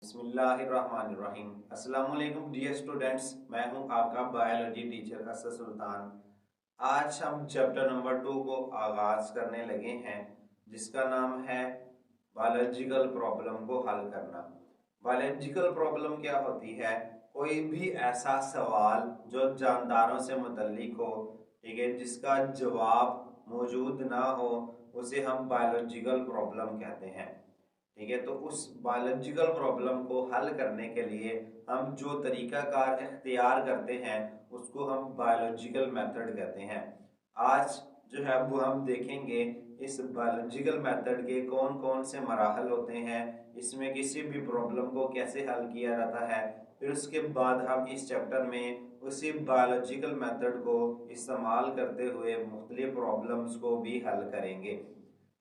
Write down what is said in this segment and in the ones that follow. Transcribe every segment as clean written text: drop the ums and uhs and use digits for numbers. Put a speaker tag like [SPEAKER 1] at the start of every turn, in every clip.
[SPEAKER 1] बिस्मिल्लाहिर्रहमानिर्रहीम। अस्सलाम वालेकुम डियर स्टूडेंट्स, मैं हूं आपका बायोलॉजी टीचर असद सुल्तान। आज हम चैप्टर नंबर 2 को आगाज करने लगे हैं, जिसका नाम है बायोलॉजिकल प्रॉब्लम को हल करना। बायोलॉजिकल प्रॉब्लम क्या होती है? कोई भी ऐसा सवाल जो जानदारों से मुतल्लिक हो, ठीक है, जिसका जवाब मौजूद ना हो, उसे हम बायोलॉजिकल प्रॉब्लम कहते हैं। ठीक है, तो उस बायोलॉजिकल प्रॉब्लम को हल करने के लिए हम जो तरीकाकार इख्तियार करते हैं उसको हम बायोलॉजिकल मेथड कहते हैं। आज जो है वो हम देखेंगे इस बायोलॉजिकल मेथड के कौन कौन से मराहल होते हैं, इसमें किसी भी प्रॉब्लम को कैसे हल किया जाता है। फिर उसके बाद हम इस चैप्टर में उसी बायोलॉजिकल मेथड को इस्तेमाल करते हुए मुख्तलिफ प्रॉब्लम्स को भी हल करेंगे।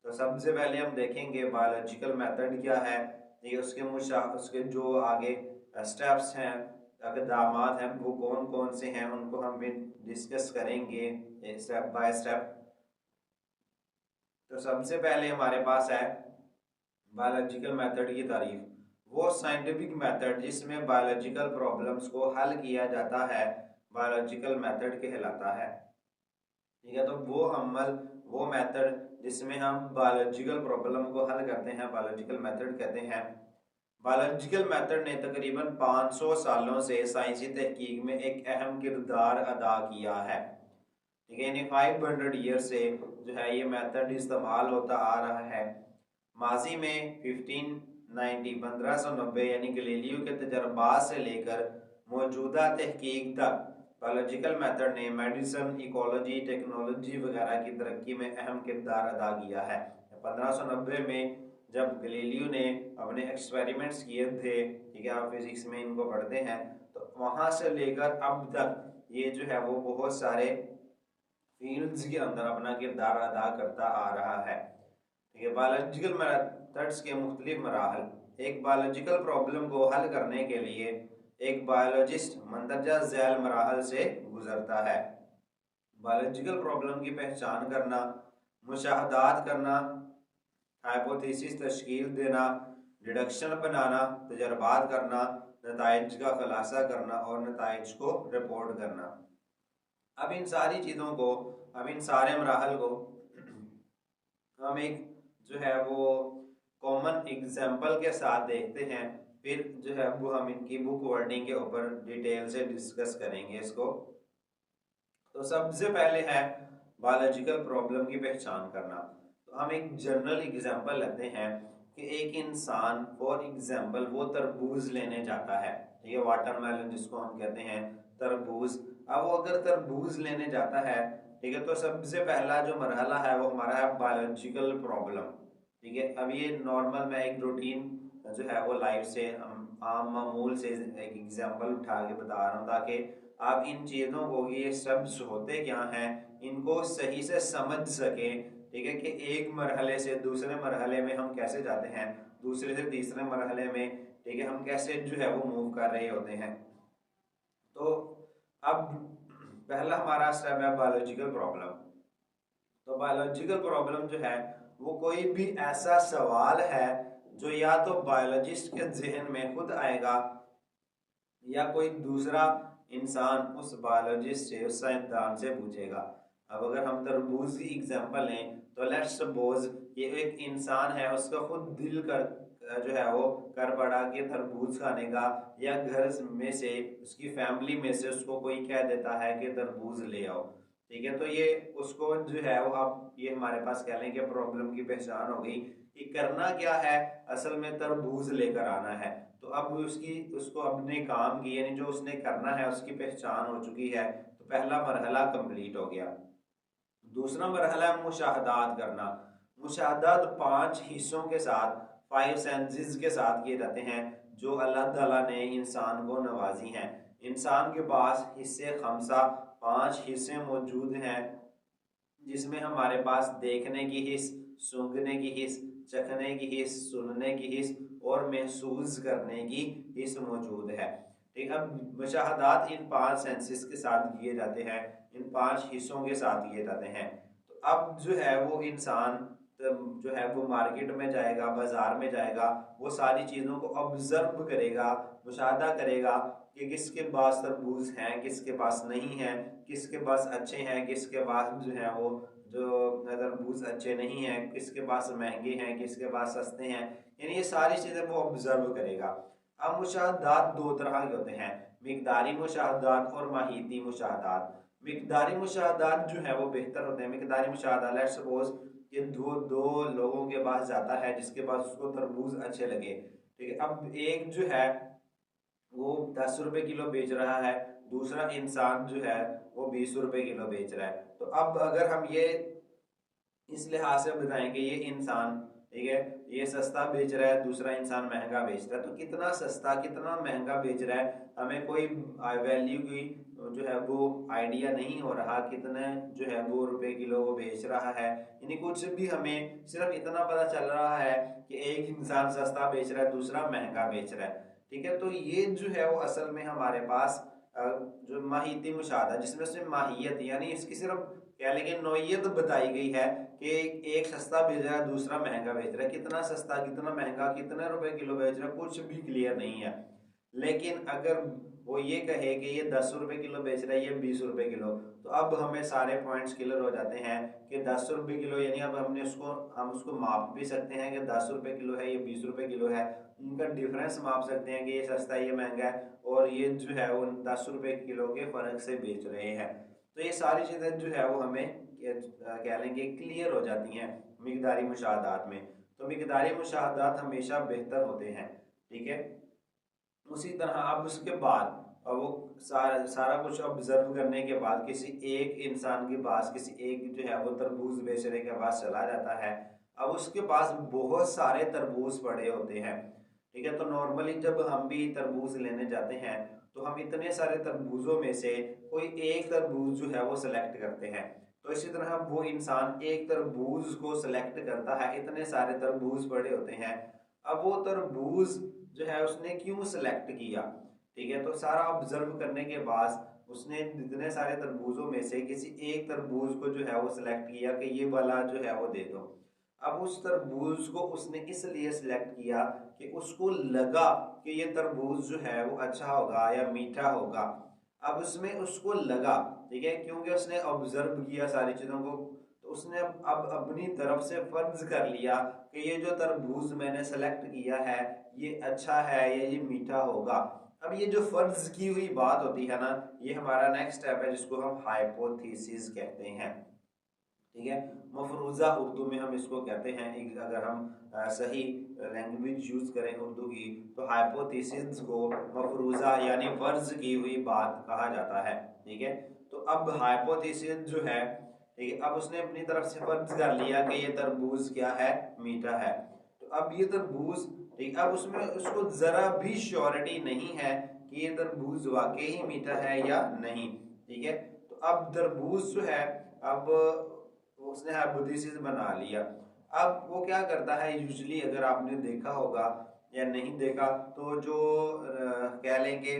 [SPEAKER 1] तो सबसे पहले हम देखेंगे बायोलॉजिकल मेथड क्या है, ये उसके जो आगे स्टेप्स हैं, इक़दामात हैं, वो कौन कौन से हैं, उनको हम भी डिस्कस करेंगे स्टेप बाय स्टेप। तो सबसे पहले हमारे पास है बायोलॉजिकल मेथड की तारीफ। वो साइंटिफिक मेथड जिसमें बायोलॉजिकल प्रॉब्लम्स को हल किया जाता है, बायोलॉजिकल मेथड कहलाता है। ठीक है, तो वो मेथड जिसमें हम बायोलॉजिकल प्रॉब्लम को हल करते हैं, बायोलॉजिकल मेथड कहते हैं। बायोलॉजिकल मेथड ने तकरीबन 500 सालों से साइंसी तहकीक में एक अहम किरदार अदा किया है। ठीक है, यानी 500 ईयर से जो है ये मेथड इस्तेमाल होता आ रहा है। माजी में 1590 यानी गलीलियो के तजर्बात से लेकर मौजूदा तहकीक तक बायोलॉजिकल मेथड ने मेडिसिन, इकोलॉजी, टेक्नोलॉजी वगैरह की तरक्की में अहम किरदार अदा किया है। 1590 में जब गलीलियो ने अपने एक्सपेरिमेंट्स किए थे, ठीक है, आप फिजिक्स में इनको पढ़ते हैं, तो वहाँ से लेकर अब तक ये जो है वो बहुत सारे फील्ड्स के अंदर अपना किरदार अदा करता आ रहा है। ठीक है, बायोलॉजिकल मेथड्स के मुख्तलिफ मराहल। एक बायोलॉजिकल प्रॉब्लम को हल करने के लिए एक बायोलॉजिस्ट मंदरजा झैल मराहल से गुजरता है। बायोलॉजिकल प्रॉब्लम की पहचान करना, मुशाहदात करना, हाइपोथेसिस तश्कील देना, डिडक्शन बनाना, तजर्बात करना, नताइज का खुलासा करना और नताइज को रिपोर्ट करना। अब इन सारी चीज़ों को, अब इन सारे मराहल को हम एक जो है वो कॉमन एग्जाम्पल के साथ देखते हैं। फिर जो है वो हम इनकी बुक वर्डिंग के ऊपर डिटेल से डिस्कस करेंगे इसको। तो सबसे पहले है बायोलॉजिकल प्रॉब्लम की पहचान करना। तो हम एक जनरल एग्जांपल लेते हैं कि एक इंसान फॉर एग्जांपल वो तरबूज लेने जाता है, ठीक है, वाटरमेलन जिसको हम कहते हैं, तरबूज। अब वो अगर तरबूज लेने जाता है, ठीक है, तो सबसे पहला जो मरहला है वो हमारा है बायोलॉजिकल प्रॉब्लम। ठीक है, अब ये नॉर्मल मैं एक रूटीन जो है वो लाइफ से आम मामूल से एक एग्जांपल उठा के बता रहा हूँ, ताकि आप इन चीज़ों को, ये शब्द होते क्या हैं, इनको सही से समझ सके। ठीक है, कि एक मरहले से दूसरे मरहले में हम कैसे जाते हैं, दूसरे से तीसरे मरहले में, ठीक है, हम कैसे जो है वो मूव कर रहे होते हैं। तो अब पहला हमारा स्टेप है बायोलॉजिकल प्रॉब्लम। तो बायोलॉजिकल प्रॉब्लम जो है वो कोई भी ऐसा सवाल है जो या तो बायोलॉजिस्ट के जहन में खुद आएगा या कोई दूसरा इंसान उस बायोलॉजिस्ट से, उस साइंसदान से पूछेगा। अब अगर हम तरबूज की एग्जांपल लें, तो लेट्स सपोज ये एक इंसान है, उसका खुद दिल कर जो है वो कर पड़ा कि तरबूज खाने का, या घर में से उसकी फैमिली में से उसको कोई कह देता है कि तरबूज ले आओ। ठीक है, तो ये उसको जो है वो, अब ये हमारे पास कह लें कि प्रॉब्लम की पहचान हो गई कि करना क्या है, असल में तरबूज लेकर आना है। तो अब उसको अपने काम की, यानी जो उसने करना है उसकी पहचान हो चुकी है। तो पहला मरहला कंप्लीट हो गया। दूसरा मरहला है मुशाहदात करना। मुशाहदात 5 हिस्सों के साथ, 5 सेंसेस के साथ किए जाते हैं जो अल्लाह ताला ने इंसान को नवाजी हैं। इंसान के पास हिस्से खमसा, 5 हिस्से मौजूद हैं, जिसमें हमारे पास देखने की हिस्स, सूंघने की हिस्स, चखने की हिस्स, सुनने की हिस्स और महसूस करने की हिस्स मौजूद है। ठीक है, अब मुशाहदात इन 5 सेंसेस के साथ किए जाते हैं, इन 5 हिस्सों के साथ किए जाते हैं। तो अब जो है वो इंसान जो है वो मार्केट में जाएगा, बाजार में जाएगा, वो सारी चीज़ों को ऑब्जर्व करेगा, मुशाहदा करेगा कि किसके पास तरबूज हैं, किसके पास नहीं है, किसके पास अच्छे हैं, किसके पास जो है वो जो तरबूज अच्छे नहीं हैं, किसके पास महंगे हैं, किसके पास सस्ते हैं, यानी ये सारी चीज़ें वो ऑब्जर्व करेगा। अब मुशाहदात दो तरह के होते हैं, मिकदारी मुशाहदात और माहिती मुशाहदात। मिकदारी मुशाहदात जो है वो बेहतर होते हैं। मिकदारी मुशाहदात, लेट्स सपोज कि दो दो लोगों के पास जाता है जिसके पास उसको तरबूज अच्छे लगे, ठीक है। अब एक जो है वो 10 रुपए किलो बेच रहा है, दूसरा इंसान जो है वो 20 रुपए किलो बेच रहा है। तो अब अगर हम ये इस लिहाज से बताएं कि ये इंसान, ठीक है, ये सस्ता बेच रहा है, दूसरा इंसान महंगा बेच रहा है, तो कितना सस्ता कितना महंगा बेच रहा है हमें कोई वैल्यू की जो है वो आइडिया नहीं हो रहा, कितने जो है वो रुपए किलो वो बेच रहा है, यानी कुछ भी हमें सिर्फ इतना पता चल रहा है कि एक इंसान सस्ता बेच रहा है, दूसरा महंगा बेच रहा है, ठीक है। तो ये जो है वो असल में हमारे पास जो माहिती मुशाहदा, जिसमें से माहियत यानी इसकी सिर्फ कह लेकिन नौयत बताई गई है कि एक सस्ता बेच रहा है, दूसरा महंगा बेच रहा है, कितना सस्ता कितना महंगा कितने रुपए किलो बेच रहा है कुछ भी क्लियर नहीं है। लेकिन अगर वो ये कहे कि ये 10 रुपए किलो बेच रहा है, ये 20 रुपए किलो, तो अब हमें सारे पॉइंट्स क्लियर हो जाते हैं कि 10 रुपए किलो, यानी अब हम उसको माप भी सकते हैं कि 10 रुपए किलो है, ये 20 रुपए किलो है, इनका डिफरेंस माप सकते हैं कि ये सस्ता है ये महंगा है, और ये जो है वो 10 रुपए किलो के फर्क से बेच रहे हैं। तो ये सारी चीज़ें जो है वो हमें कह लेंगे क्लियर हो जाती हैं मिकदारी मुशाहदात में। तो मिकदारी मुशाहदात हमेशा बेहतर होते हैं, ठीक है। उसी तरह अब उसके बाद वो सारा कुछ ऑब्जर्व करने के बाद किसी एक इंसान के पास, किसी एक जो है वो तरबूज बेचने के पास चला जाता है। अब उसके पास बहुत सारे तरबूज पड़े होते हैं, ठीक है। तो नॉर्मली जब हम भी तरबूज लेने जाते हैं तो हम इतने सारे तरबूजों में से कोई एक तरबूज जो है वो सिलेक्ट करते हैं। तो इसी तरह वो इंसान एक तरबूज को सिलेक्ट करता है, इतने सारे तरबूज पड़े होते हैं। अब वो तरबूज जो है उसने क्यों सिलेक्ट किया, ठीक है। तो सारा ऑब्जर्व करने के बाद उसने इतने सारे तरबूजों में से किसी एक तरबूज को जो है वो सिलेक्ट किया कि ये वाला जो है वो दे दो। अब उस तरबूज को उसने इसलिए सिलेक्ट किया कि उसको लगा कि ये तरबूज जो है वो अच्छा होगा या मीठा होगा। अब उसमें उसको लगा, ठीक है, क्योंकि उसने ऑब्जर्व किया सारी चीज़ों को, तो उसने अब अपनी तरफ से फर्ज कर लिया कि ये जो तरबूज मैंने सेलेक्ट किया है ये अच्छा है या ये मीठा होगा। अब ये जो फर्ज की हुई बात होती है ना, ये हमारा नेक्स्ट स्टेप है जिसको हम हाइपोथेसिस कहते हैं, ठीक है। मफरूज़ा उर्दू में हम इसको कहते हैं। अगर हम सही लैंग्वेज यूज़ करें उर्दू की, तो हाइपोथेसिस को मफरूज़ा यानी फर्ज की हुई बात कहा जाता है, ठीक है। तो अब हाइपोथेसिस जो है, ठीक है, अब उसने अपनी तरफ से फर्ज कर लिया कि ये तरबूज क्या है, मीठा है। तो अब ये तरबूज, ठीक, अब उसमें उसको ज़रा भी श्योरिटी नहीं है कि ये तरबूज वाकई ही मीठा है या नहीं, ठीक है। तो अब तरबूज जो है, अब उसने हाइपोथेसिस बना लिया। अब वो क्या करता है, यूजली अगर आपने देखा होगा या नहीं देखा, तो जो कह लेंगे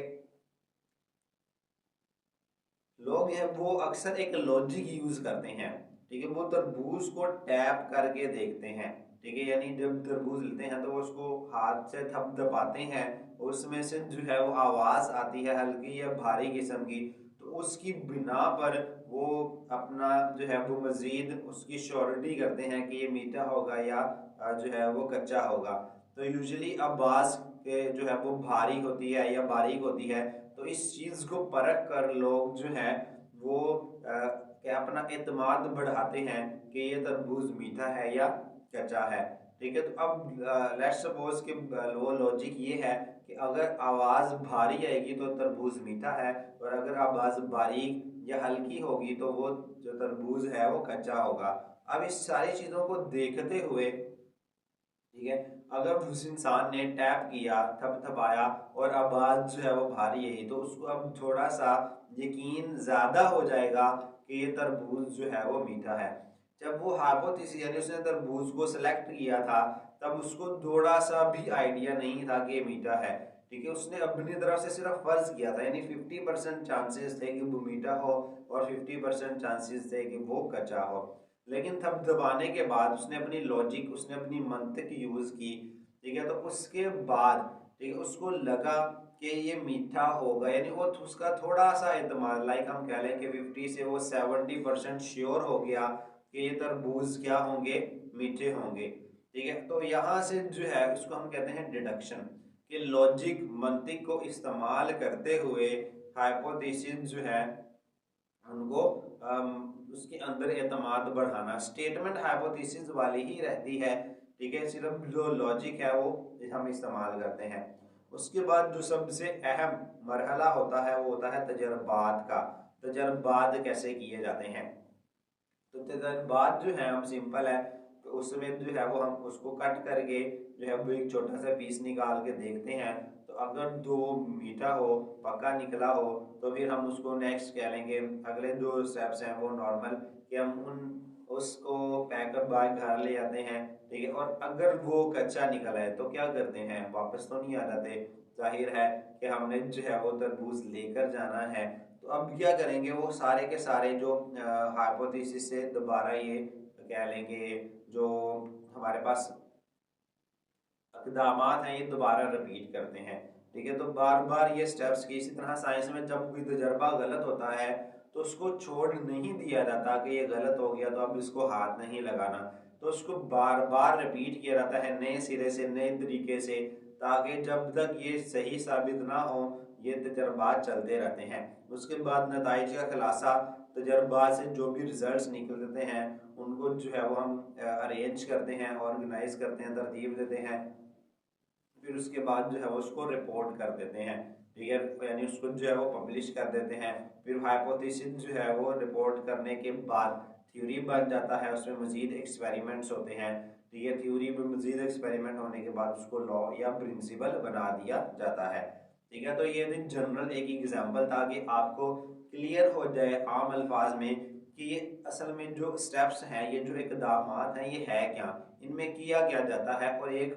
[SPEAKER 1] लोग हैं वो अक्सर एक लॉजिक यूज करते हैं, ठीक है। वो तरबूज को टैप करके देखते हैं, ठीक है, यानी जब तरबूज लेते हैं तो वो उसको हाथ से थपथपाते हैं, उसमें से जो है वो आवाज आती है हल्की या भारी किस्म की, तो उसकी बिना पर वो अपना जो है वो मजीद उसकी श्योरिटी करते हैं कि ये मीठा होगा या जो है वो कच्चा होगा। तो यूजली आवाज जो है वो भारी होती है या बारीक होती है, तो इस चीज़ को परख कर लोग जो है वो क्या अपना एतमाद बढ़ाते हैं कि ये तरबूज मीठा है या कच्चा है, ठीक है। तो अब लेट्स सपोज कि वो लॉजिक ये है कि अगर आवाज़ भारी आएगी तो तरबूज मीठा है, और अगर आवाज़ बारीक या हल्की होगी तो वो जो तरबूज है वो कच्चा होगा। अब इस सारी चीज़ों को देखते हुए, ठीक है, अगर उस इंसान ने टैप किया, थपथपाया और आवाज जो है वो भारी है, तो उसको अब थोड़ा सा यकीन ज्यादा हो जाएगा कि ये तरबूज जो है वो मीठा है। जब वो हाइपोथेसिस यानी उसने तरबूज को सिलेक्ट किया था, तब उसको थोड़ा सा भी आइडिया नहीं था कि ये मीठा है, ठीक है। उसने अपनी तरफ से सिर्फ फर्ज किया था, यानी 50% चांसेस थे कि वो मीठा हो और 50% चांसेस थे कि वो कच्चा हो। लेकिन तब दबाने के बाद उसने अपनी लॉजिक, उसने अपनी मंतिक यूज़ की, ठीक है। तो उसके बाद, ठीक है, उसको लगा कि ये मीठा होगा, यानी वो उसका थोड़ा सा एतमाद, लाइक हम कह लें कि 50 से वो 70% श्योर हो गया कि ये तरबूज क्या होंगे, मीठे होंगे, ठीक है। तो यहाँ से जो है उसको हम कहते हैं डिडक्शन, कि लॉजिक, मंतिक को इस्तेमाल करते हुए हाइपोथेसिस जो है उनको उसके अंदर एतमाद बढ़ाना। स्टेटमेंट हाइपोथेसिस वाली ही रहती है, ठीक है, सिर्फ जो लॉजिक है वो हम इस्तेमाल करते हैं। उसके बाद जो सबसे अहम मरहला होता है वो होता है तजर्बात का। तजर्बात कैसे किए जाते हैं? तो तजर्बात जो है हम सिंपल है, तो उसमें जो है वो हम उसको कट करके जो है वो एक छोटा सा पीस निकाल के देखते हैं। तो अगर दो मीठा हो, पक्का निकला हो, तो फिर हम उसको नेक्स्ट कह लेंगे। अगले दो स्टेप्स हैं वो नॉर्मल, कि हम उसको पैक कर बाहर घर ले आते हैं, ठीक है। और अगर वो कच्चा निकला है तो क्या करते हैं, वापस तो नहीं आ जाते, जाहिर है कि हमने जो है वो तरबूज लेकर जाना है। तो अब क्या करेंगे, वो सारे के सारे जो हाइपोथेसिस से दोबारा ये कह लेंगे जो हमारे पास इकदामात हैं ये दोबारा रिपीट करते हैं, ठीक है। तो बार बार ये स्टेप्स की, इसी तरह साइंस में जब कोई तजर्बा गलत होता है तो उसको छोड़ नहीं दिया जाता कि ये गलत हो गया तो अब इसको हाथ नहीं लगाना। तो उसको बार बार रिपीट किया जाता है नए सिरे से, नए तरीके से, ताकि जब तक ये सही साबित ना हो ये तजर्बात चलते रहते हैं। उसके बाद नताइज का खुलासा, तजर्बा से जो भी रिजल्ट्स निकलते हैं उनको जो है वो हम अरेंज करते हैं, ऑर्गेनाइज करते हैं, तरतीब देते हैं। फिर उसके बाद जो है वो उसको रिपोर्ट कर देते हैं, ठीक है, यानी उसको जो है वो पब्लिश कर देते हैं। फिर हाइपोथेसिस जो है वो रिपोर्ट करने के बाद थ्योरी बन जाता है, उसमें मजीद एक्सपेरिमेंट्स होते हैं, ठीक है। थ्योरी में मजीद एक्सपेरिमेंट होने के बाद उसको लॉ या प्रिंसिपल बना दिया जाता है, ठीक है। तो ये जनरल एक एग्जाम्पल था कि आपको क्लियर हो जाए आम अल्फाज में कि ये असल में जो स्टेप्स हैं, ये जो इकदामात हैं, ये है क्या, इनमें किया क्या जाता है, और एक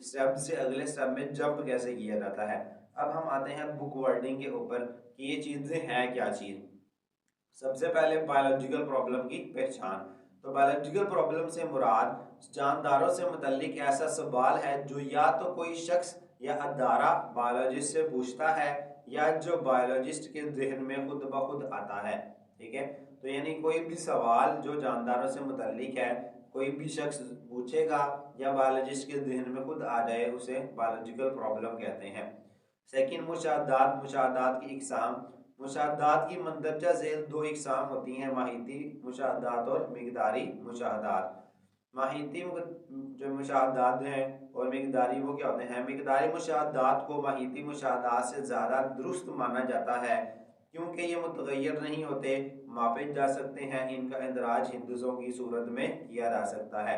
[SPEAKER 1] स्टेप से अगले स्टेप में जंप कैसे किया जाता है। अब हम आते हैं बुक वर्डिंग के ऊपर कि ये चीजें हैं क्या चीज। सबसे पहले बायोलॉजिकल प्रॉब्लम की पहचान। तो बायोलॉजिकल प्रॉब्लम से मुराद जानदारों से मुतल्लिक ऐसा सवाल है जो या तो कोई शख्स या अदारा बायोलॉजिस्ट से पूछता है, या जो बायोलॉजिस्ट के जहन में खुद ब खुद आता है, ठीक है। तो यानी कोई भी सवाल जो जानदारों से मुतल्लिक है, कोई भी शख्स पूछेगा या बायोलॉजिस्ट के जहन में खुद आ जाए, उसे बायोलॉजिकल प्रॉब्लम कहते हैं। सेकंड, मुशाहदात। मुशाहदात की इकसाम। मुशाहदात की मंदरजा झेल दो इकसाम होती हैं, माहिती मुशाहदात और मिकदारी मुशाहदात। माहिती जो मुशाहदात हैं और मिकदारी वो क्या होते हैं? मिकदारी मुशाहदात को माहिती मुशाहदात से ज़्यादा दुरुस्त माना जाता है क्योंकि ये मुतगैर नहीं होते, मापे जा सकते हैं, इनका इंदराज हिंदुओं की सूरत में किया जा सकता है।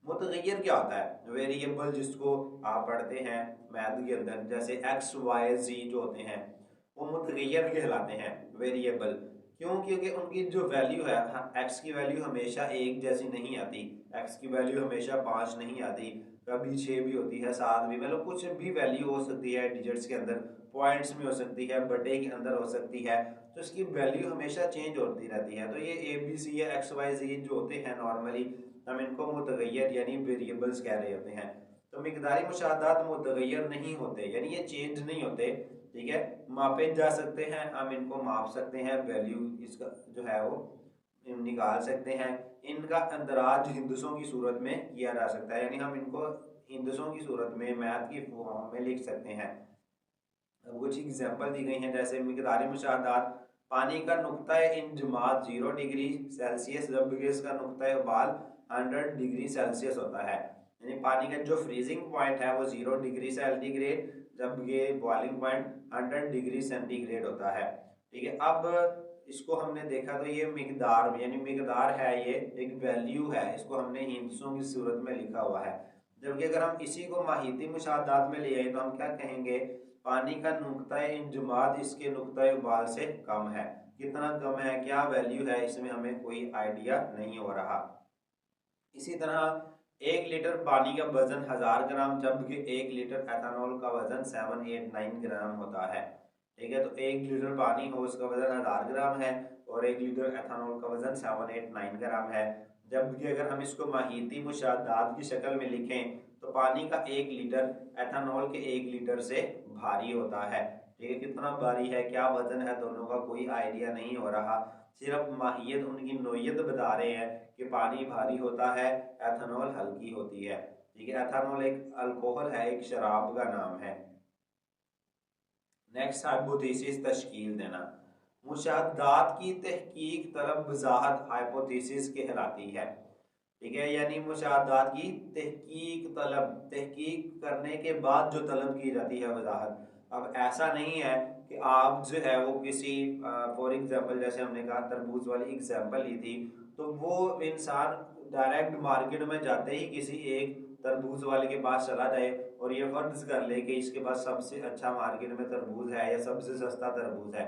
[SPEAKER 1] मुतगैर क्या होता है? वेरिएबल जिसको आप पढ़ते हैं मैथ के अंदर, जैसे एक्स वाई जी जो होते हैं वो मुतगैर कहलाते हैं, वेरिएबल। क्यों? क्योंकि उनकी जो वैल्यू है, हाँ, एक्स की वैल्यू हमेशा एक जैसी नहीं आती, एक्स की वैल्यू हमेशा 5 नहीं आती, कभी 6 भी होती है, 7 भी, मतलब कुछ भी वैल्यू हो सकती है डिजिट्स के अंदर, पॉइंट्स में हो सकती है, बटे के अंदर हो सकती है। तो इसकी वैल्यू हमेशा चेंज होती रहती है। तो ये ए बी सी या एक्स वाई जी जो होते हैं नॉर्मली हम इनको मुतगैर यानी वेरिएबल्स कह रहे होते हैं। तो मिकदारी मुशाहदात मुतगैर नहीं होते, यानी ये चेंज नहीं होते, ठीक है, मापे जा सकते हैं, हम इनको माप सकते हैं, वैल्यू इसका जो है वो निकाल सकते हैं। इनका अंदराज हिंदुओं की सूरत में किया जा सकता है, यानी हम इनको हिंदुओं की सूरत में मैथ की फॉर्म में लिख सकते हैं। अब कुछ एग्जांपल दी गई हैं, जैसे मिकदारी मुशाहदात, पानी का नुक्ता इंजमाद 0 डिग्री सेल्सियस जबकि इसका नुक्ता उबाल 100 डिग्री सेल्सियस होता है। यानी पानी का जो फ्रीजिंग पॉइंट है वो 0 डिग्री सेंटीग्रेड, जबकि बॉइलिंग पॉइंट 100 डिग्री सेंटीग्रेड होता है, ठीक है। अब इसको हमने देखा तो ये मिकदार, यानी मिकदार है, ये एक वैल्यू है, इसको हमने हिंदुओं की सूरत में लिखा हुआ है। जबकि अगर हम इसी को माहिती मुशाहदात में ले आए तो हम क्या कहेंगे? पानी का नुक्ता इंजमाद इसके नुक्ता उबाल से कम है। कितना कम है, क्या वैल्यू है, इसमें हमें कोई आइडिया नहीं हो रहा। इसी तरह 1 लीटर पानी का वजन 1000 ग्राम, जबकि 1 लीटर एथेनॉल का वजन 789 ग्राम होता है, ठीक है। तो 1 लीटर पानी हो उसका वजन 1000 ग्राम है और 1 लीटर एथेनॉल का वजन 789 ग्राम है। जबकि अगर हम इसको माहिती मुशाहदात की शक्ल में लिखें तो पानी का 1 लीटर एथेनॉल के 1 लीटर से भारी होता है। ठीक है, कितना भारी है, क्या वजन है, दोनों का कोई आइडिया नहीं हो रहा, सिर्फ माहियत उनकी नोयत बता रहे हैं कि पानी भारी होता है, एथेनॉल हल्की होती है। ठीक है, एथेनॉल एक अल्कोहल है, एक शराब का नाम है। नेक्स्ट हाइपोथेसिस तश्कील देना। मुशाहदात की तहकीक तलब वजाहत हाइपोथेसिस कहलाती है। ठीक है, यानी मुशाहदात की तहकीक तलब, तहकीक करने के बाद जो तलब की जाती है वजाहत। अब ऐसा नहीं है कि आप जो है वो किसी फॉर एग्जांपल जैसे हमने कहा तरबूज वाली एग्जांपल ली थी, तो वो इंसान डायरेक्ट मार्केट में जाते ही किसी एक तरबूज वाले के पास चला जाए और ये फर्ज कर ले कि इसके पास सबसे अच्छा मार्केट में तरबूज है या सबसे सस्ता तरबूज है,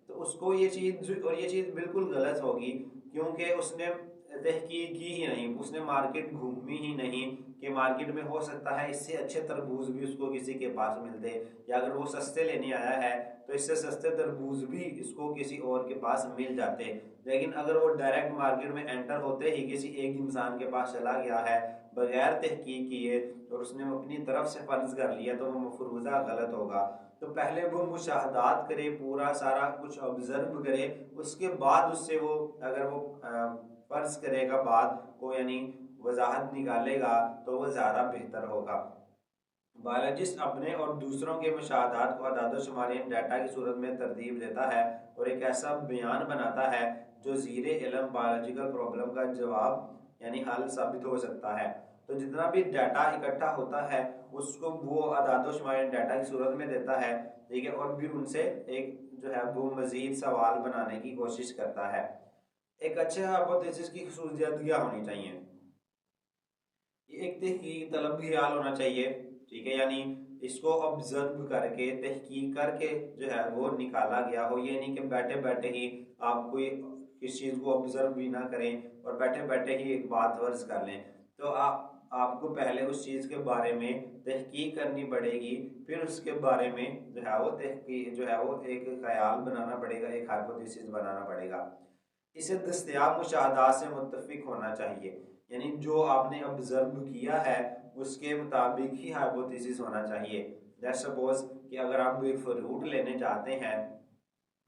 [SPEAKER 1] तो उसको ये चीज़ बिल्कुल गलत होगी, क्योंकि उसने तहकीक की ही नहीं, उसने मार्केट घूमी ही नहीं कि मार्केट में हो सकता है इससे अच्छे तरबूज भी उसको किसी के पास मिलते, या अगर वो सस्ते लेने आया है तो इससे सस्ते तरबूज भी इसको किसी और के पास मिल जाते। लेकिन अगर वो डायरेक्ट मार्केट में एंटर होते ही किसी एक इंसान के पास चला गया है बगैर तहकीक किए और उसने अपनी तरफ से फर्ज कर लिया, तो वो मफरूज़ा गलत होगा। तो पहले वो मुशाहदात करे, पूरा सारा कुछ ऑब्जर्व करे, उसके बाद उससे वो अगर वो फर्ज करेगा बात को, यानी वजाहत निकालेगा, तो वो ज़्यादा बेहतर होगा। बायोलॉजिस्ट अपने और दूसरों के मुशाहदात को अदाद-ओ-शुमारी डाटा की सूरत में तरतीब देता है और एक ऐसा बयान बनाता है जो ज़ीरे इल्म बायोलॉजिकल प्रॉब्लम का जवाब यानी हल साबित हो सकता है। तो जितना भी डाटा इकट्ठा होता है उसको वो अदाद-ओ-शुमारी डाटा की सूरत में देता है। ठीक है, और फिर उनसे एक जो है वो मज़ीद सवाल बनाने की कोशिश करता है। एक अच्छे हाइपोथेसिस की खसूसियात क्या होनी चाहिए? ये एक तहकीक तलब भी हाल होना चाहिए। ठीक है, यानी इसको ऑब्जर्व करके तहकीक करके जो है वो निकाला गया हो, ये नहीं कि बैठे बैठे ही आप कोई किस चीज़ को ऑब्जर्व भी ना करें और बैठे बैठे ही एक बात वर्ज कर लें। तो आपको पहले उस चीज़ के बारे में तहकीक करनी पड़ेगी, फिर उसके बारे में जो है वो तहकीक जो है वो एक ख्याल बनाना पड़ेगा, एक हाइपोथेसिस बनाना पड़ेगा। इसे दस्तयाब मुशाहदात से मुत्तफिक होना चाहिए, यानी जो आपने ऑब्जर्व किया है उसके मुताबिक ही हाइपोथेसिस होना चाहिए। लेट्स सपोज कि अगर आप एक फ्रूट लेने जाते हैं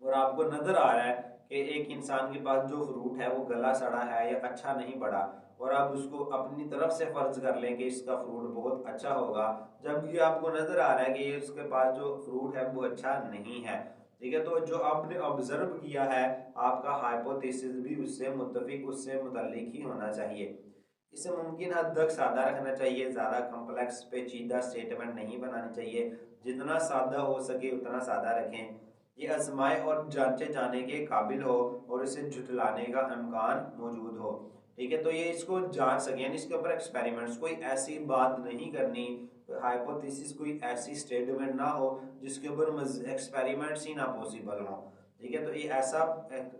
[SPEAKER 1] और आपको नज़र आ रहा है कि एक इंसान के पास जो फ्रूट है वो गला सड़ा है या अच्छा नहीं पड़ा, और आप उसको अपनी तरफ से फर्ज कर लें कि इसका फ्रूट बहुत अच्छा होगा, जबकि आपको नज़र आ रहा है कि उसके पास जो फ्रूट है वो अच्छा नहीं है। ठीक है, तो जो आपने ऑब्जर्व किया है आपका हाइपोथेसिस भी उससे मुत्तफिक, उससे मुतल्लिक ही होना चाहिए। इसे मुमकिन हद तक सादा रखना चाहिए, ज़्यादा कम्प्लेक्स पेचीदा स्टेटमेंट नहीं बनानी चाहिए, जितना सादा हो सके उतना सादा रखें। ये आजमाए और जांचे जाने के काबिल हो और इसे झुटलाने का इम्कान मौजूद हो। ठीक है, तो ये इसको जांच सके, यानी इसके ऊपर एक्सपेरिमेंट्स, कोई ऐसी बात नहीं करनी, हाइपोथेसिस कोई ऐसी स्टेटमेंट ना हो जिसके ऊपर एक्सपेरिमेंट्स ही ना पॉसिबल हो। ठीक है, तो ये ऐसा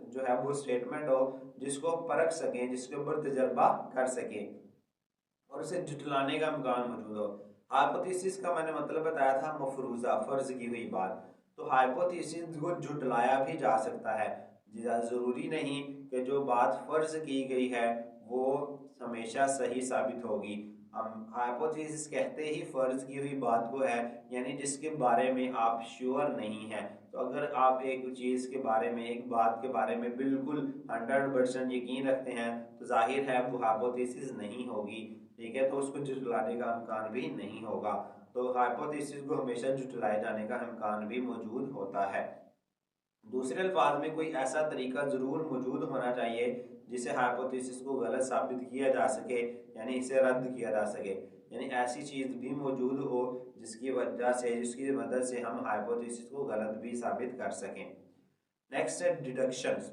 [SPEAKER 1] जो है वो स्टेटमेंट हो जिसको परख सकें, जिसके ऊपर तजर्बा कर सकें और उसे जुटलाने का इम्कान मौजूद हो। हाइपोथेसिस का मैंने मतलब बताया था मफरूज़ा, फर्ज की हुई बात। तो हाइपोथेसिस को जुटलाया भी जा सकता है, ज़रूरी नहीं कि जो बात फर्ज की गई है वो हमेशा सही साबित होगी। हम हाइपोथेसिस कहते ही फर्ज की हुई बात को है, यानी जिसके बारे में आप श्योर नहीं है। तो अगर आप एक चीज़ के बारे में, एक बात के बारे में बिल्कुल 100% यकीन रखते हैं तो जाहिर है वो हाइपोथेसिस नहीं होगी। ठीक है, तो उसको झुठलाने का इम्कान भी नहीं होगा। तो हाइपोथेसिस को हमेशा झुठलाए जाने का इम्कान भी मौजूद होता है। दूसरे अल्फाज में कोई ऐसा तरीका ज़रूर मौजूद होना चाहिए जिसे हाइपोथेसिस को गलत साबित किया जा सके, यानी इसे रद्द किया जा सके, यानी ऐसी चीज़ भी मौजूद हो जिसकी वजह से, जिसकी मदद से हम हाइपोथेसिस को गलत भी साबित कर सकें। नेक्स्ट है डिडक्शंस।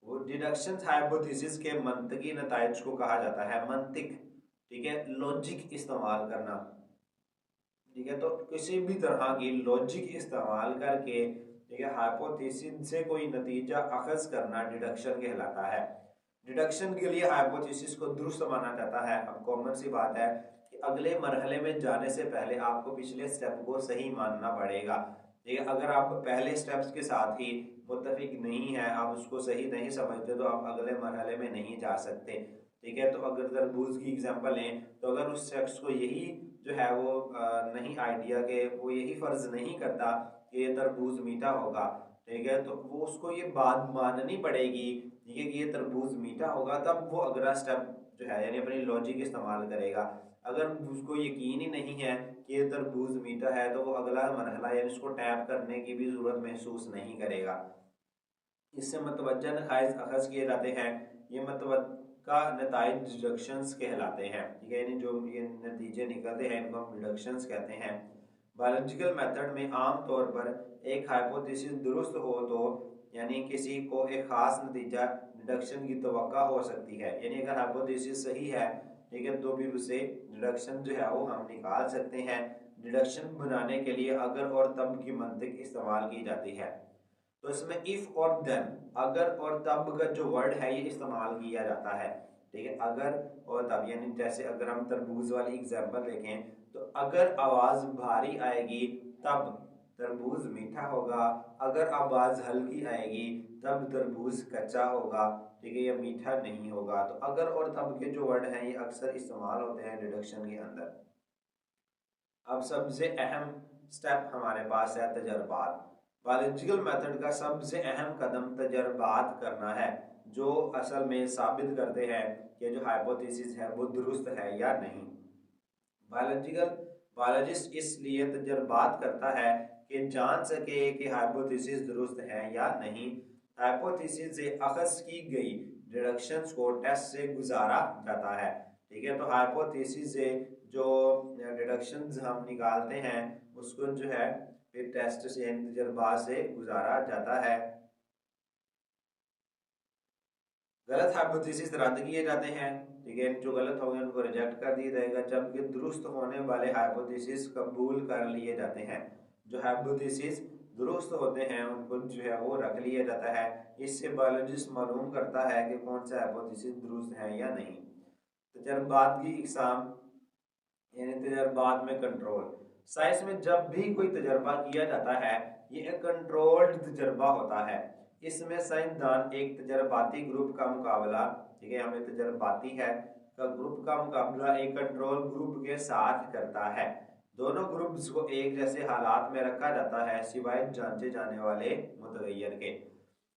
[SPEAKER 1] वो डिडक्शंस हाइपोथेसिस के मंतकी नताइज को कहा जाता है, मंतिक। ठीक है, लॉजिक इस्तेमाल करना। ठीक है, तो किसी भी तरह की लॉजिक इस्तेमाल करके, ठीक है, हाइपोथेसिस से कोई नतीजा अखज़ करना डिडक्शन कहलाता है। डिडक्शन के लिए हाइपोथेसिस को दुरुस्त माना जाता है। अब कॉमन सी बात है कि अगले मरहले में जाने से पहले आपको पिछले स्टेप को सही मानना पड़ेगा। ठीक है, अगर आप पहले स्टेप्स के साथ ही मुत्तफिक नहीं है, आप उसको सही नहीं समझते, तो आप अगले मरहले में नहीं जा सकते। ठीक है। तो अगर तरबूज की एग्जांपल लें तो अगर उस शख्स को यही जो है वो नहीं आइडिया के वो यही फर्ज नहीं करता कि ये तरबूज मीठा होगा, ठीक है, तो वो उसको ये बात माननी पड़ेगी, ठीक है, कि ये तरबूज मीठा होगा, तब वो अगला स्टेप जो है यानी अपनी लॉजिक इस्तेमाल करेगा। अगर उसको यकीन ही नहीं है कि ये तरबूज मीठा है तो वो अगला मरहला यानी उसको टैप करने की भी ज़रूरत महसूस नहीं करेगा। इससे मतवज्जा नताइज अखज़ किए जाते हैं। ये मतवक्का नताइज डिडक्शंस कहलाते हैं, ठीक है, यानी जो ये नतीजे निकलते हैं इनको हम डिडक्शंस कहते हैं। बायोलॉजिकल मेथड में आम तौर पर एक हाइपोथेसिस दुरुस्त हो तो यानी किसी को एक ख़ास नतीजा डिडक्शन की तवक्का हो सकती है, यानी अगर हाइपोथेसिस सही है, ठीक है, तो फिर उसे डिडक्शन जो है वो हम निकाल सकते हैं। डिडक्शन बनाने के लिए अगर और तब की मंतिक इस्तेमाल की जाती है। तो इसमें इफ और देन, अगर और तब का जो वर्ड है ये इस्तेमाल किया जाता है, ठीक है, अगर और तब, यानी जैसे अगर हम तरबूज वाली एग्जांपल देखें तो अगर आवाज भारी आएगी तब तरबूज मीठा होगा, अगर आवाज हल्की आएगी तब तरबूज कच्चा होगा, ठीक है, या मीठा नहीं होगा। तो अगर और तब के जो वर्ड हैं ये अक्सर इस्तेमाल होते हैं डिडक्शन के अंदर। अब सबसे अहम स्टेप हमारे पास है तजर्बात। बायोलॉजिकल मेथड का सबसे अहम कदम तजर्बात करना है, जो असल में साबित करते हैं कि जो हाइपोथेसिस है वो दुरुस्त है या नहीं। बायोलॉजिकल बायोलॉजिस्ट इसलिए तजर्बात करता है कि जान सके कि हाइपोथेसिस दुरुस्त है या नहीं। हाइपोथेसिस से अखज़ की गई डिडक्शंस को टेस्ट से गुजारा जाता है, ठीक है। तो हाइपोथेसिस से जो डिडक्शंस हम निकालते हैं उसको जो है फिर टेस्ट से तजर्बा से गुजारा जाता है। गलत हाइपोथेसिस रद्द किए जाते हैं, ठीक है, जो गलत होंगे उनको रिजेक्ट कर दिया जाएगा, जबकि दुरुस्त होने वाले हाइपोथेसिस कबूल कर लिए जाते हैं। जो हाइपोथेसिस दुरुस्त होते हैं उनको जो है वो रख लिया जाता है। इससे बायोलॉजिस्ट मालूम करता है कि कौन सा हाइपोथेसिस दुरुस्त है या नहीं। तजर्बात की इकसाम यानी तजर्बात में कंट्रोल। साइंस में जब भी कोई तजर्बा किया जाता है ये एक कंट्रोल्ड तजर्बा होता है। इसमें साइंसदान एक तजर्बाती ग्रुप का मुकाबला, ठीक है, हमें तजर्बाती है का ग्रुप का मुकाबला एक कंट्रोल ग्रुप के साथ करता है। दोनों ग्रुप्स को एक जैसे हालात में रखा जाता है सिवाय जांचे जाने वाले मुतगैर के।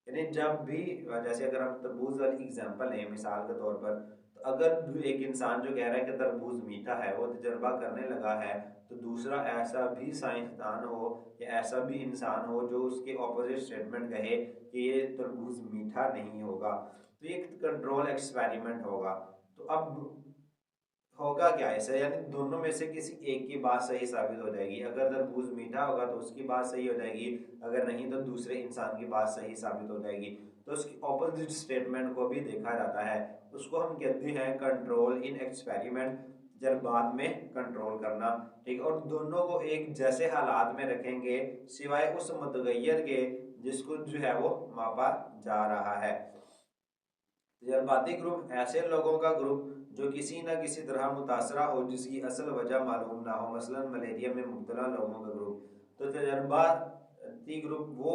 [SPEAKER 1] यानी जब भी जैसे अगर हम तरबूज वाली एग्जांपल लें मिसाल के तौर पर, तो अगर एक इंसान जो कह रहा है कि तरबूज मीठा है वो तजर्बा करने लगा है, तो दूसरा ऐसा भी साइंसदान हो या ऐसा भी इंसान हो जो उसके ऑपोजिट स्टेटमेंट कहे कि ये तरबूज मीठा नहीं होगा, तो ये कंट्रोल एक्सपेरिमेंट होगा। तो अब होगा क्या ऐसा, यानी दोनों में से किसी एक की बात सही साबित हो जाएगी। अगर तरबूज मीठा होगा तो उसकी बात सही हो जाएगी, अगर नहीं तो दूसरे इंसान की बात सही साबित हो जाएगी। तो उसकी ऑपोजिट स्टेटमेंट को भी देखा जाता है, उसको हम कहते हैं कंट्रोल इन एक्सपेरिमेंट, जज्बात में कंट्रोल करना, ठीक है। और दोनों को एक जैसे हालात में रखेंगे सिवाय उस मुतगैर के जिसको जो है वो मापा जा रहा है। तजर्बाती ग्रुप ऐसे लोगों का ग्रुप जो किसी न किसी तरह मुतासरा हो जिसकी असल वजह मालूम ना हो, मसलन मलेरिया में मुब्तला लोगों का ग्रुप। तो तजर्बाती ग्रुप वो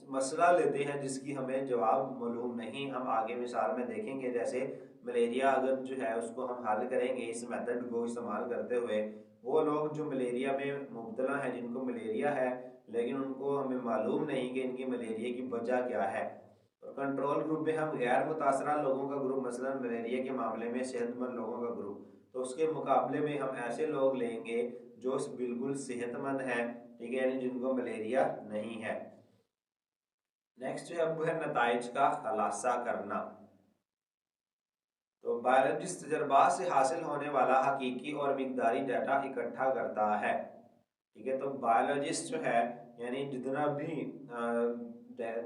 [SPEAKER 1] मसला लेते हैं जिसकी हमें जवाब मालूम नहीं। हम आगे मिसाल में देखेंगे, जैसे मलेरिया अगर जो है उसको हम हल करेंगे इस मेथड को इस्तेमाल करते हुए, वो लोग जो मलेरिया में मुब्तला हैं जिनको मलेरिया है लेकिन उनको हमें मालूम नहीं कि इनकी मलेरिया की वजह क्या है। और कंट्रोल ग्रुप में हम गैर मुतासरा लोगों का ग्रुप, मसलन मलेरिया के मामले में सेहतमंद लोगों का ग्रुप, तो उसके मुकाबले में हम ऐसे लोग लेंगे जो बिल्कुल सेहतमंद हैं, ठीक है, यानी जिनको मलेरिया नहीं है। नेक्स्ट है अब है नताइज का खुलासा करना। तो बायोलॉजिस्ट तजर्बा से हासिल होने वाला हकीकी और मिकदारी डाटा इकट्ठा करता है, ठीक है। तो बायोलॉजिस्ट जो है यानी जितना भी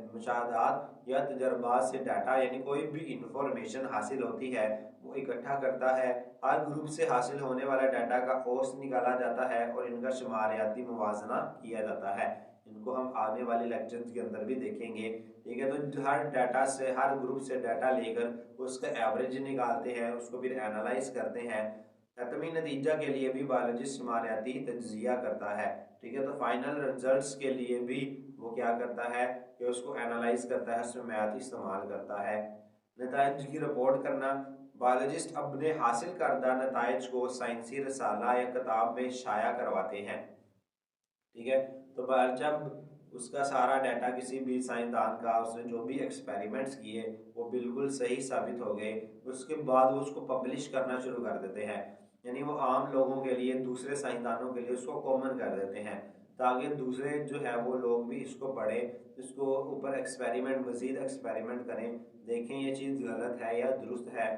[SPEAKER 1] मुशाहदात या तजर्बात से डाटा यानी कोई भी इंफॉर्मेशन हासिल होती है वो इकट्ठा करता है। हर ग्रुप से हासिल होने वाला डाटा का औसत निकाला जाता है और इनका शुमारियाती मुवाजना किया जाता है। इनको हम आने वाले लेक्चर्स के अंदर भी देखेंगे, ठीक है। तो हर डाटा से हर ग्रुप से डाटा लेकर उसका एवरेज निकालते हैं, उसको फिर एनालाइज करते हैं। हतमी नतीजा के लिए भी बायोलॉजिस्ट शुमारियाती तज्जिया करता है, ठीक है। तो फाइनल रिजल्ट्स के लिए भी वो क्या करता है कि उसको एनालाइज करता है, उसमें मैथ इस्तेमाल करता है। नताइज की रिपोर्ट करना। बायोलॉजिस्ट अपने हासिल करदा नताइज को साइंसी रसाला या किताब में शाया करवाते हैं। ठीक है, तो जब उसका सारा डाटा किसी भी साइंसदान का, उसने जो भी एक्सपेरिमेंट्स किए वो बिल्कुल सही साबित हो गए, उसके बाद वो उसको पब्लिश करना शुरू कर देते हैं। यानी वो आम लोगों के लिए, दूसरे साइंसदानों के लिए उसको कॉमन कर देते हैं, ताकि दूसरे जो है वो लोग भी इसको पढ़ें, इसको ऊपर एक्सपेरिमेंट, मज़ीद एक्सपेरिमेंट करें, देखें ये चीज़ गलत है या दुरुस्त है।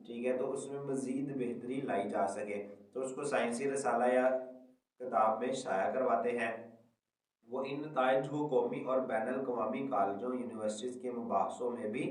[SPEAKER 1] ठीक है, तो उसमें मज़ीद बेहतरी लाई जा सके, तो उसको साइंसी रसाला या किताब में शाया करवाते हैं। वो इन नताइज को कौमी और बैन अवी कॉलेजों, यूनिवर्सिटीज़ के मुबाहसों में भी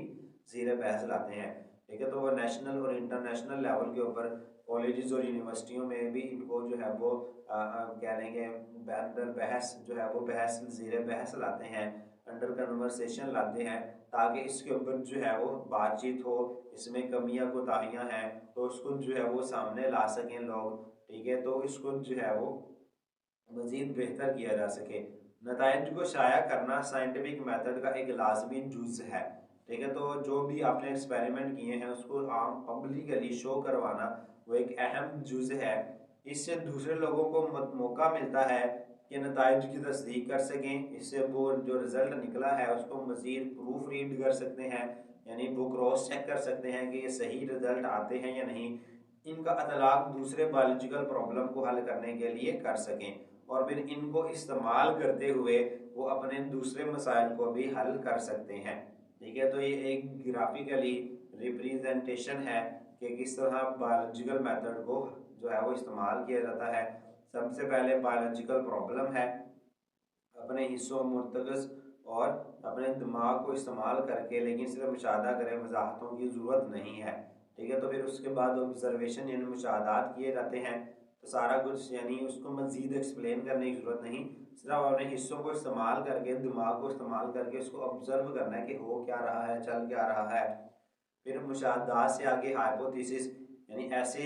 [SPEAKER 1] ज़ीर बहस लाते हैं। ठीक है, तो वो नेशनल और इंटरनेशनल लेवल के ऊपर कॉलेजेस और यूनिवर्सिटियों में भी इनको जो है वो कह लेंगे बैन बहस जो है वो बहस, ज़ीर बहस लाते हैं, अंडर कन्वर्सेशन लाते हैं, ताकि इसके ऊपर जो है वो बातचीत हो, इसमें कमियां कोताहियाँ हैं तो उसको जो है वो सामने ला सकें लोग। ठीक है, तो इसको जो है वो मज़ीद बेहतर किया जा सके। नताइज को शाया करना साइंटिफिक मेथड का एक लाजमी जुज़ है। ठीक है, तो जो भी आपने एक्सपेरिमेंट किए हैं उसको आम पब्लिकली शो करवाना वो एक अहम जुज़ है। इससे दूसरे लोगों को मौका मिलता है कि नताइज की तस्दीक कर सकें, इससे वो जो रिज़ल्ट निकला है उसको मज़ीद प्रूफ रीड कर सकते हैं, यानी वो क्रॉस चेक कर सकते हैं कि ये सही रिज़ल्ट आते हैं या नहीं। इनका अतलाक दूसरे बायोलॉजिकल प्रॉब्लम को हल करने के लिए कर सकें, और फिर इनको इस्तेमाल करते हुए वो अपने दूसरे मसाइल को भी हल कर सकते हैं। ठीक है, तो ये एक ग्राफिकली रिप्रेजेंटेशन है कि किस तरह बायोलॉजिकल मेथड को जो है वो इस्तेमाल किया जाता है। सबसे पहले बायोलॉजिकल प्रॉब्लम है, अपने हिस्सों मुर्तकज़ और अपने दिमाग को इस्तेमाल करके, लेकिन सिर्फ मुशाहदा करें, वजाहतों की ज़रूरत नहीं है। ठीक है, तो फिर उसके बाद ऑब्जर्वेशन यानी मुशाहदात किए जाते हैं, तो सारा कुछ यानी उसको मज़ीद एक्सप्लेन करने की ज़रूरत नहीं, सिर्फ अपने हिस्सों को इस्तेमाल करके, दिमाग को इस्तेमाल करके उसको ऑब्जर्व करना है कि हो क्या रहा है, चल क्या रहा है। फिर मुशाहदात से आगे हाइपोथेसिस, यानी ऐसे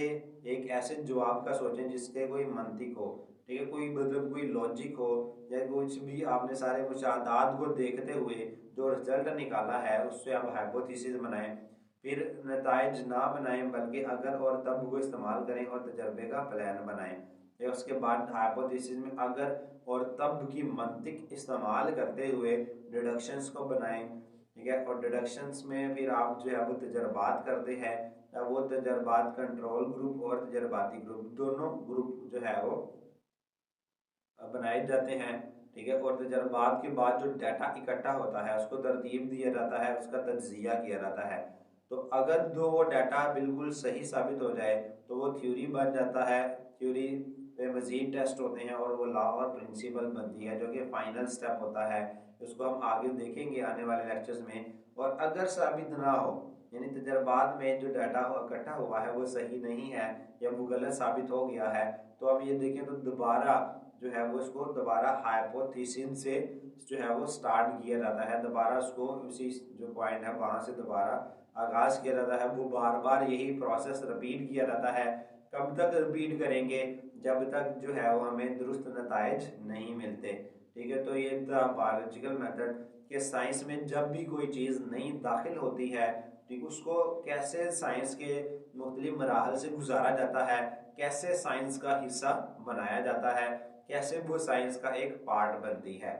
[SPEAKER 1] एक ऐसे जवाब का सोचें जिसके कोई मंतिक हो। ठीक है, कोई मतलब कोई लॉजिक हो, या कुछ भी आपने सारे मुशाहदात को देखते हुए जो रिजल्ट निकाला है उससे आप हाइपोथेसिस बनाएं। फिर नताइज ना बनाएं, बल्कि अगर और तब को इस्तेमाल करें और तजर्बे का प्लान बनाएं। फिर उसके बाद हाइपोथेसिस में अगर और तब की मंतिक इस्तेमाल करते हुए डिडक्शंस को बनाएं। ठीक है, और डिडक्शंस में फिर आप जो है वो तजर्बात करते हैं, वो तजर्बात कंट्रोल ग्रुप और तजर्बाती ग्रुप दोनों ग्रुप जो है वो बनाए जाते हैं। ठीक है, और तजर्बात के बाद जो डाटा इकट्ठा होता है उसको तरतीब दिया जाता है, उसका तज्जिया किया जाता है। तो अगर जो वो डाटा बिल्कुल सही साबित हो जाए तो वो थ्योरी बन जाता है, थ्योरी पे मज़ीद टेस्ट होते हैं और वो लॉ और प्रिंसिपल बनती है, जो कि फाइनल स्टेप होता है। उसको हम आगे देखेंगे आने वाले लेक्चर्स में। और अगर साबित ना हो, यानी तजर्बात में जो डाटा इकट्ठा हुआ है वो सही नहीं है या वो गलत साबित हो गया है, तो अब ये देखें तो दोबारा जो है वो इसको दोबारा हाइपोथेसिस से जो है वो स्टार्ट किया जाता है, दोबारा उसको उसी जो पॉइंट है वहाँ से दोबारा आगाज़ किया जाता है। वो बार बार यही प्रोसेस रिपीट किया जाता है। कब तक रिपीट करेंगे? जब तक जो है वो हमें दुरुस्त नताइज नहीं मिलते। ठीक है, तो ये था बायोलॉजिकल मेथड कि साइंस में जब भी कोई चीज़ नई दाखिल होती है, ठीक, उसको कैसे साइंस के मुख्तलिफ मराहल से गुजारा जाता है, कैसे साइंस का हिस्सा बनाया जाता है, कैसे वो साइंस का एक पार्ट बनती है।